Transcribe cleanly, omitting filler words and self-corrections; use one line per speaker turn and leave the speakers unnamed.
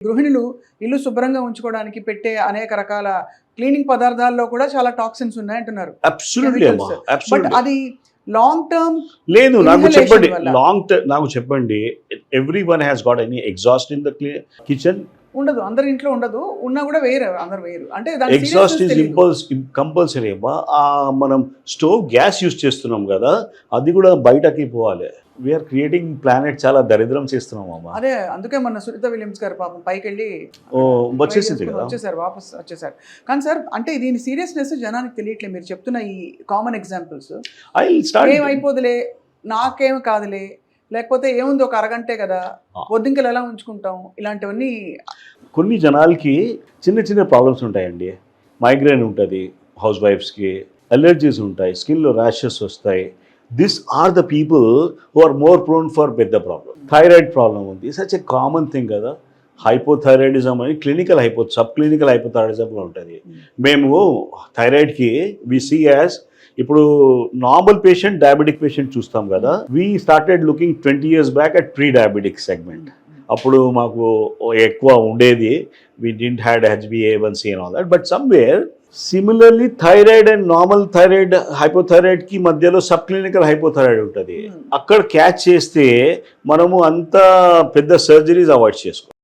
గృహిణులు ఇల్లు శుభ్రంగా ఉంచుకోవడానికి పెట్టే అనేక రకాల క్లీనింగ్ పదార్థాల్లో కూడా చాలా టాక్సిన్స్ ఉన్నాయంటున్నారు.
అబ్సల్యూట్లీ అమ్మా,
బట్
అబ్సల్యూట్లీ.
అది లాంగ్ టర్మ్
లేదు, నాకు
inhalation
చెప్పండి,
వల్ల.
నాకు చెప్పండి, every one has got any exhaust in the kitchen?
ఉండదు, అందరి ఇంట్లో ఉండదు, ఉన్నా కూడా వేరు, అందరు వేరు. అంటే దాని
ఎగ్జాస్ట్
seriousness
ఈజ్
తెలీదు.
కంపల్సరీ అమ్మా. మనం స్టవ్ గ్యాస్ యూజ్ చేస్తున్నాం కదా, అది కూడా బయటకి పోవాలి. వీఆర్ క్రియేటింగ్ ప్లానెట్, చాలా దరిద్రం చేస్తున్నాం అమ్మా.
అదే అందుకే మన సునీత విలియమ్స్ గారు పాపం పైకి వెళ్ళి
వచ్చేసింది కదా,
వచ్చేసారు, వాపస్ వచ్చేసారు. కానీ సార్, అంటే దీని సీరియస్నెస్ జనానికి తెలియట్లేదు. మీరు చెప్తున్న ఈ కామన్ ఎగ్జాంపుల్స్
ఐ స్టార్ట్.
ఏమైపోదులే, నాకేం కాదులే, లేకపోతే ఏముంది ఒక అరగంటే కదా, బొద్దింకలు ఎలా ఉంచుకుంటాం, ఇలాంటివన్నీ.
కొన్ని జనాలకి చిన్న చిన్న ప్రాబ్లమ్స్ ఉంటాయండి. మైగ్రేన్ ఉంటుంది హౌస్ వైఫ్స్కి, అలర్జీస్ ఉంటాయి, స్కిన్లో ర్యాషెస్ వస్తాయి. This are the people who are more prone for పెద్ద ప్రాబ్లమ్. థైరాయిడ్ ప్రాబ్లం ఉంది, సచ్ ఎ కామన్ థింగ్ కదా. హైపోథైరాయిడిజం అని క్లినికల్ సబ్ క్లినికల్ హైపోథైరాయిడిజంగా ఉంటుంది. మేము థైరాయిడ్కి వి సీ యాజ్, ఇప్పుడు నార్మల్ పేషెంట్, డయాబెటిక్ పేషెంట్ చూస్తాం కదా, we started looking 20 years back at pre diabetic segment. అప్పుడు మాకు ఎక్కువ ఉండేది, we didn't had HbA1c and all that. But somewhere similarly thyroid and normal thyroid, హైపోథైరాయిడ్కి మధ్యలో సబ్ క్లినికల్ హైపోథైరాయిడ్ ఉంటుంది. అక్కడ క్యాచ్ చేస్తే మనము అంత పెద్ద సర్జరీస్ అవాయిడ్ చేసుకోవాలి.